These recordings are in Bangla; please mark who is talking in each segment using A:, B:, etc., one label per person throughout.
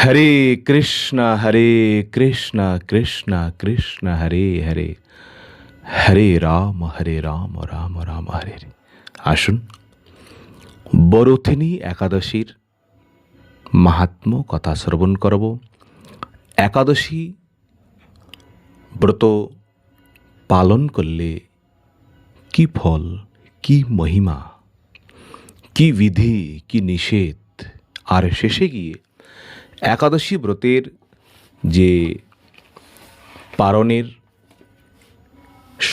A: হরে কৃষ্ণ কৃষ্ণ কৃষ্ণ হরে হরে হরে রাম রাম রাম হরে হরে। আসুন বরথিনী একাদশীর মাহাত্ম্য কথা শ্রবণ করব। একাদশী ব্রত পালন করলে কি ফল, কি মহিমা, কি বিধি, কি নিষেধ, আর শেষে গিয়ে একাদশী ব্রতের যে পালনের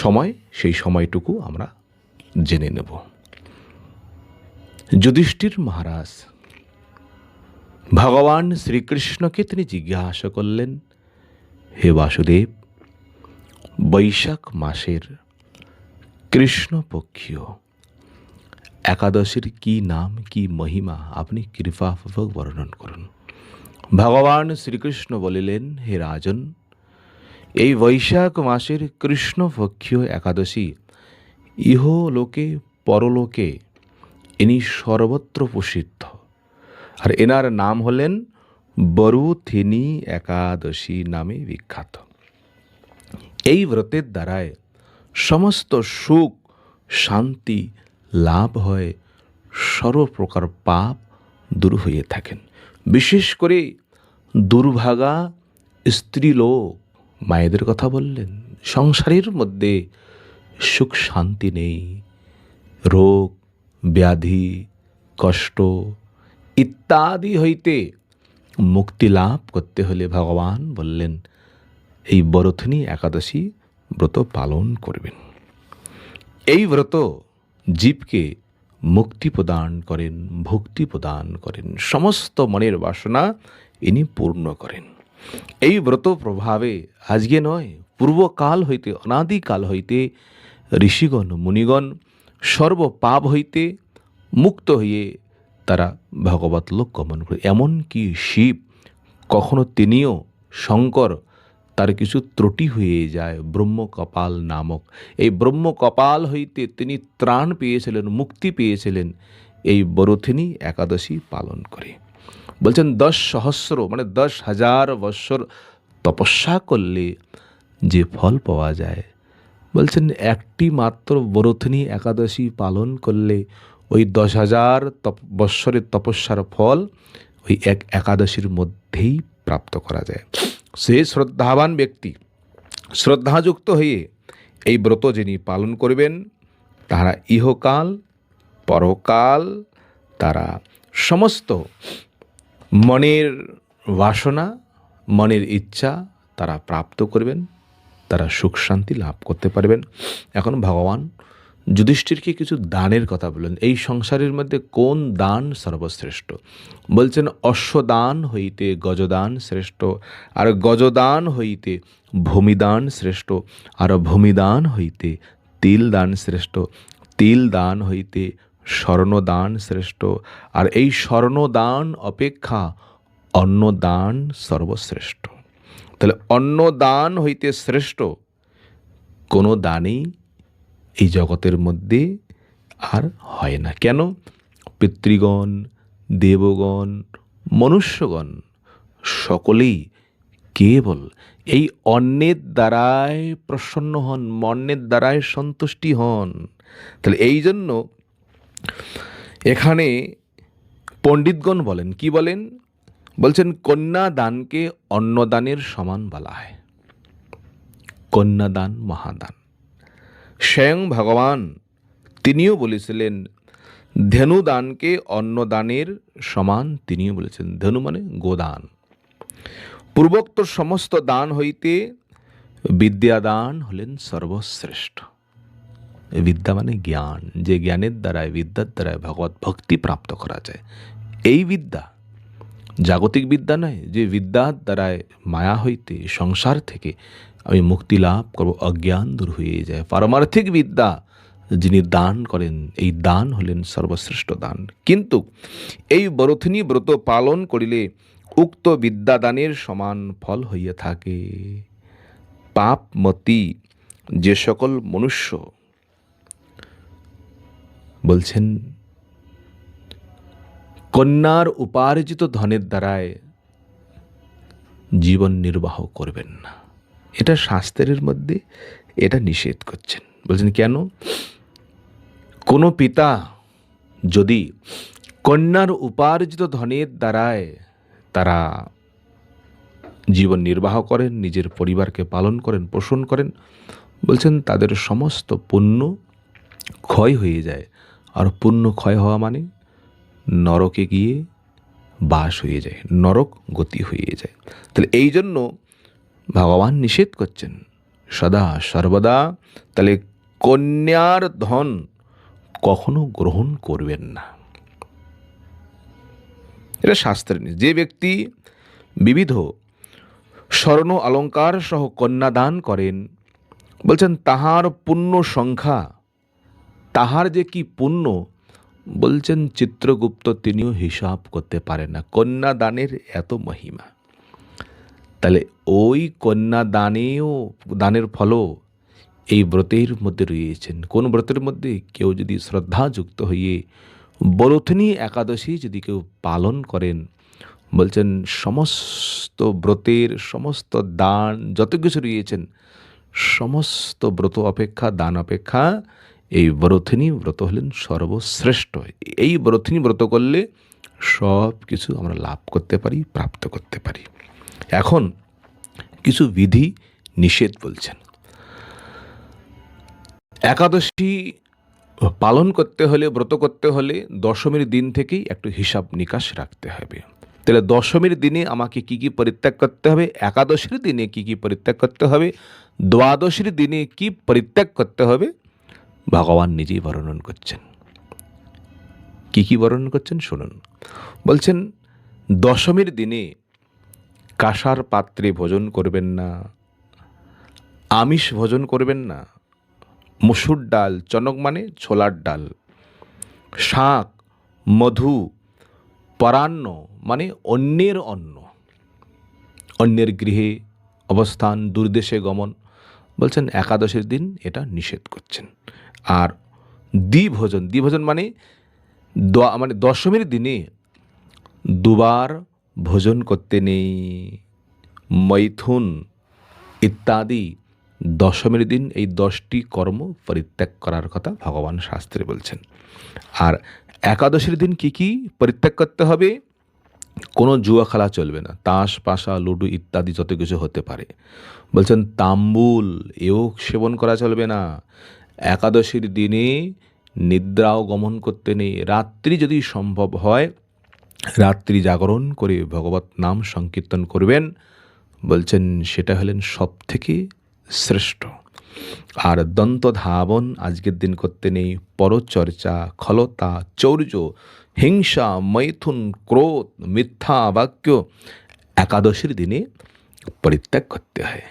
A: সময়, সেই সময়টুকু আমরা জেনে নেব। যুধিষ্ঠির মহারাজ ভগবান শ্রীকৃষ্ণকে তিনি জিজ্ঞাসা করলেন, হে বাসুদেব, বৈশাখ মাসের কৃষ্ণপক্ষীয় একাদশীর কি নাম, কি মহিমা আপনি কৃপাপূর্বক বর্ণন করুন। ভগবান শ্রীকৃষ্ণ বলিলেন, হে রাজন, এই বৈশাখ মাসের কৃষ্ণপক্ষীয় একাদশী ইহলোকে পরলোকে ইনি সর্বত্র প্রসিদ্ধ, আর এনার নাম হলেন বরুথিনী একাদশী নামে বিখ্যাত। এই ব্রতের দ্বারায় সমস্ত সুখ শান্তি লাভ হয়, সর্বপ্রকার পাপ দূর হয়ে থাকেন। বিশেষ করে দুর্ভাগা স্ত্রীলোক মায়েদের কথা বললেন, সংসারের মধ্যে সুখ শান্তি নেই, রোগ ব্যাধি কষ্ট ইত্যাদি হইতে মুক্তি লাভ করতে হলে ভগবান বললেন এই বরথিনী একাদশী ব্রত পালন করবেন। এই ব্রত জীবকে মুক্তি প্রদান করেন, ভক্তি প্রদান করেন, সমস্ত মনের বাসনা ইনি পূর্ণ করেন। এই ব্রত প্রভাবে আজকে নয়, পূর্বকাল হইতে, অনাদিকাল হইতে ঋষিগণ মুনিগণ সর্বপাপ হইতে মুক্ত হয়ে তারা ভগবত লোক গমন করে। এমনকি শিব কখনো তিনিও শঙ্কর তার কিছু ত্রুটি হয়ে যায় ব্রহ্মকপাল নামক, এই ব্রহ্মকপাল হইতে তিনি ত্রাণ পেয়েছিলেন, মুক্তি পেয়েছিলেন এই বরথিনী একাদশী পালন করে। বলছেন 10 সহস্র মানে 10,000 বৎসর তপস্যা করলে যে ফল পাওয়া যায়, বলছেন একটি মাত্র বরথিনী একাদশী পালন করলে ওই 10,000 বৎসরের তপস্যার ফল ওই এক একাদশীর মধ্যেই প্রাপ্ত করা যায়। সে শ্রদ্ধাবান ব্যক্তি, শ্রদ্ধাযুক্ত হয়ে এই ব্রত যিনি পালন করবেন, তারা ইহকাল পরকাল তারা সমস্ত মনের বাসনা, মনের ইচ্ছা তারা প্রাপ্ত করবেন, তারা সুখ শান্তি লাভ করতে পারবেন। এখন ভগবান যুধিষ্ঠিরকে কিছু দানের কথা বললেন। এই সংসারের মধ্যে কোন দান সর্বশ্রেষ্ঠ? বলছেন অশ্বদান হইতে গজদান শ্রেষ্ঠ, আর গজদান হইতে ভূমিদান শ্রেষ্ঠ, আর ভূমিদান হইতে তিল দান শ্রেষ্ঠ, তিল দান হইতে স্বর্ণদান শ্রেষ্ঠ, আর এই স্বর্ণদান অপেক্ষা অন্নদান সর্বশ্রেষ্ঠ। তাহলে অন্নদান হইতে শ্রেষ্ঠ কোনো দানই এই জগতের মধ্যে আর হয় না। কেন? পিতৃগণ, দেবগণ, মনুষ্যগণ সকলেই কেবল এই অন্নের দ্বারাই প্রসন্ন হন, অন্নের দ্বারাই সন্তুষ্টি হন। তাহলে এই জন্য এখানে পণ্ডিতগণ বলেন, কি বলেন? বলছেন কন্যাদানকে অন্নদানের সমান বলা হয়। কন্যাদান মহাদান। স্বয়ং ভগবান তিনিও বলেছিলেন ধেনুদানকে অন্নদানের সমান, তিনিও বলেছেন। ধেনু মানে গোদান। পূর্বোক্ত সমস্ত দান হইতে বিদ্যাদান হলেন সর্বশ্রেষ্ঠ। বিদ্যা মানে জ্ঞান, যে জ্ঞানের দ্বারায়, বিদ্যার দ্বারায় ভগবত ভক্তি প্রাপ্ত করা যায়। এই বিদ্যা জাগতিক বিদ্যা নয়, যে বিদ্যার দ্বারায় মায়া হইতে, সংসার থেকে আমি মুক্তি লাভ করব, অজ্ঞান দূর হয়ে যায়। পারমার্থিক বিদ্যা যিনি দান করেন, এই দান হলেন সর্বশ্রেষ্ঠ দান। কিন্তু এই বরথিনী ব্রত পালন করিলে উক্ত বিদ্যাদানের সমান ফল হইয়া থাকে। পাপমতি যে সকল মনুষ্য, বলছেন কন্যার উপার্জিত ধনের দ্বারায় জীবন নির্বাহ করবেন না। এটা শাস্ত্রের মধ্যে এটা নিষেধ করছেন। বলছেন কেন? কোনো পিতা যদি কন্যার উপার্জিত ধনের দ্বারায় তারা জীবন নির্বাহ করেন, নিজের পরিবারকে পালন করেন, পোষণ করেন, বলছেন তাদের সমস্ত পুণ্য ক্ষয় হয়ে যায়। আর পুণ্য ক্ষয় হওয়া মানে নরকে গিয়ে বাস হয়ে যায়, নরক গতি হয়ে যায়। তাহলে এই জন্য ভগবান নিষেধ করছেন সদা সর্বদা তাহলে কন্যার ধন কখনো গ্রহণ করবেন না। এটা শাস্ত্রের নিয়ম। যে ব্যক্তি বিবিধ স্বর্ণ অলঙ্কার সহ কন্যা দান করেন, বলছেন তাহার পুণ্য সংখ্যা, তাহার যে কি পুণ্য, বলছেন চিত্রগুপ্ত তিনিও হিসাব করতে পারেন না। কন্যা দানের এত মহিমা। তাহলে ওই কন্যা দানের ফলও এই ব্রতের মধ্যে রয়েছেন। কোন ব্রতের মধ্যে? কেউ যদি শ্রদ্ধাযুক্ত হয়ে বরথনী একাদশী যদি কেউ পালন করেন, বলছেন সমস্ত ব্রতের সমস্ত দান যত কিছু রয়েছেন, সমস্ত ব্রত অপেক্ষা, দান অপেক্ষা এই বরথনী ব্রত হলেন সর্বশ্রেষ্ঠ। এই বরথনী ব্রত করলে সব কিছু আমরা লাভ করতে পারি, প্রাপ্ত করতে পারি। এখন কিছু বিধি নিষেধ বলছেন। একাদশী পালন করতে হলে, ব্রত করতে হলে দশমীর দিন থেকেই একটু হিসাব নিকাশ রাখতে হবে। তাহলে দশমীর দিনে আমাকে কি কি পরিত্যাগ করতে হবে, একাদশীর দিনে কি কি পরিত্যাগ করতে হবে, দ্বাদশীর দিনে কি পরিত্যাগ করতে হবে, ভগবান নিজেই বর্ণন করছেন। কি কি বর্ণন করছেন শুনুন। বলছেন দশমীর দিনে কাঁসার পাত্রে ভোজন করবেন না, আমিষ ভোজন করবেন না, মসুর ডাল, চনক মানে ছোলার ডাল, শাক, মধু, পরান্ন মানে অন্যের অন্ন, অন্যের গৃহে অবস্থান, দূরদেশে গমন, বলছেন একাদশীর দিন এটা নিষেধ করছেন। আর দ্বিভোজন মানে দশমীর দিনে দুবার ভোজন করতে নেই। মৈথুন ইত্যাদি দশমীর দিন এই 10টি কর্ম পরিত্যাগ করার কথা ভগবান শাস্ত্রে বলছেন। আর একাদশীর দিন কি কি পরিত্যাগ করতে হবে? কোনো জুয়া খেলা চলবে না, তাস, পাশা, লুডু ইত্যাদি যত কিছু হতে পারে। বলছেন তাম্বুল এও সেবন করা চলবে না। একাদশীর দিনে নিদ্রাও গমন করতে নেই। রাত্রি যদি সম্ভব হয় রাত্রি জাগরণ করে ভগবত নাম সংকীর্তন করবেন, বলছেন সেটা হলেন সব থেকে শ্রেষ্ঠ। আর দন্ত ধাবন আজকের দিন করতে নেই। পরচর্চা, খলতা, চৌর্য, হিংসা, মৈথুন, ক্রোধ, মিথ্যা বাক্য একাদশীর দিনে পরিত্যাগ করতে হয়।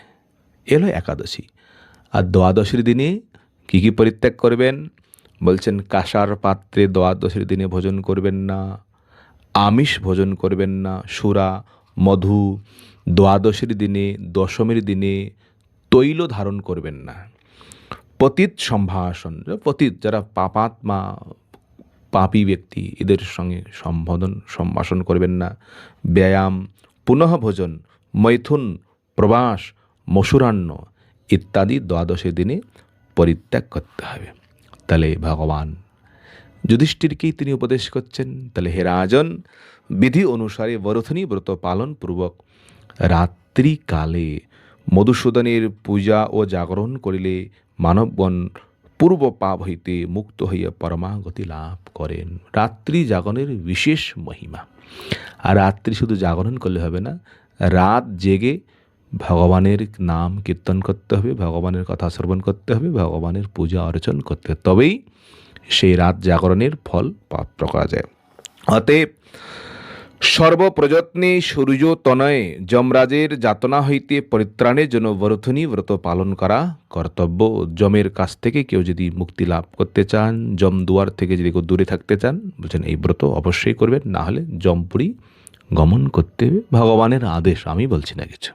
A: এলো একাদশী। আর দ্বাদশীর দিনে কি কি পরিত্যাগ করবেন? বলছেন কাঁসার পাত্রে দ্বাদশীর দিনে ভোজন করবেন না, আমিষ ভোজন করবেন না, সুরা, মধু, দ্বাদশীর দিনে, দশমীর দিনে তৈল ধারণ করবেন না। পতিত সম্ভাষণ, পতিত যারা পাপাত্মা, পাপী ব্যক্তি, এদের সঙ্গে সম্ভাষণ করবেন না। ব্যায়াম, পুনঃ ভোজন, মৈথুন, প্রবাস, মসুরান্ন ইত্যাদি দ্বাদশীর দিনে পরিত্যাগ করতে হবে। তাহলে ভগবান যুধিষ্ঠিরকেই তিনি উপদেশ করছেন, তাহলে হে রাজন, বিধি অনুসারে বরথনী ব্রত পালন পূর্বক রাত্রিকালে মধুসূদনের পূজা ও জাগরণ করিলে মানবগণ পূর্ব পাপ হইতে মুক্ত হইয়া পরমাগতি লাভ করেন। রাত্রি জাগরণের বিশেষ মহিমা। আর রাত্রি শুধু জাগরণ করলে হবে না, রাত জেগে ভগবানের নাম কীর্তন করতে হবে, ভগবানের কথা শ্রবণ করতে হবে, ভগবানের পূজা অর্চন করতে হবে, তবেই সেই রাত জাগরণের ফল প্রাপ্ত করা যায়। অতএব সর্বপ্রযত্নে সূর্য তনয়ে যমরাজের যাতনা হইতে পরিত্রাণের জন্য বরথনী ব্রত পালন করা কর্তব্য। যমের কাছ থেকে কেউ যদি মুক্তি লাভ করতে চান, যম দুয়ার থেকে যদি কেউ দূরে থাকতে চান, বলছেন এই ব্রত অবশ্যই করবেন, না হলে যমপুরী গমন করতে হবে। ভগবানের আদেশ, আমি বলছি না কিছু।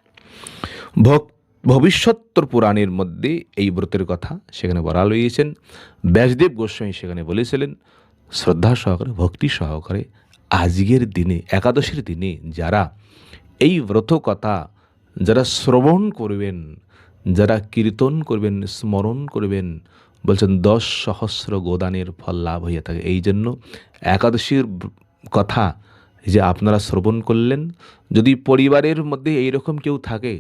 A: ভবিষ্যত্তর পুরাণের মধ্যে এই ব্রতের কথা সেখানে বলা রয়েছেন। ব্যাসদেব গোস্বামী সেখানে বলেছিলেন শ্রদ্ধা সহকারে, ভক্তি সহকারে আজকের দিনে, একাদশীর দিনে যারা এই ব্রত কথা যারা শ্রবণ করবেন, যারা কীর্তন করবেন, স্মরণ করবেন, বলছেন 10 সহস্র গোদানের ফল লাভ হইয়া থাকে। এই জন্য একাদশীর কথা যে আপনারা শ্রবণ করলেন, যদি পরিবারের মধ্যে এইরকম কেউ থাকে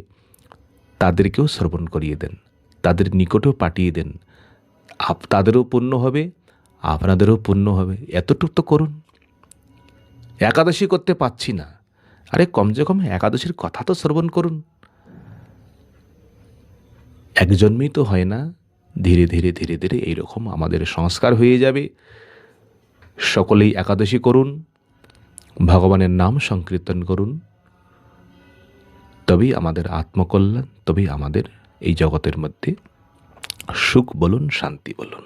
A: তাদেরকেও শ্রবণ করিয়ে দেন, তাদের নিকটেও পাঠিয়ে দেন। তাদেরও পুণ্য হবে, আপনাদেরও পুণ্য হবে। এতটুকু তো করুন। একাদশী করতে পাচ্ছি না, আরে কমসে কম একাদশীর কথা তো শ্রবণ করুন। এক জন্মেই তো হয় না, ধীরে ধীরে ধীরে ধীরে এইরকম আমাদের সংস্কার হয়ে যাবে। সকলেই একাদশী করুন, ভগবানের নাম সংকীর্তন করুন, তবেই আমাদের আত্মকল্যাণ, তবেই আমাদের এই জগতের মধ্যে সুখ বলুন, শান্তি বলুন।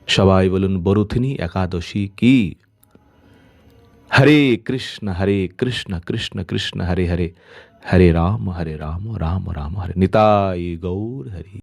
A: সবাই বলুন বরুথিনী একাদশী কি। হরে কৃষ্ণ কৃষ্ণ কৃষ্ণ হরে হরে, হরে রাম রাম রাম হরে। নিতাই গৌর হরি।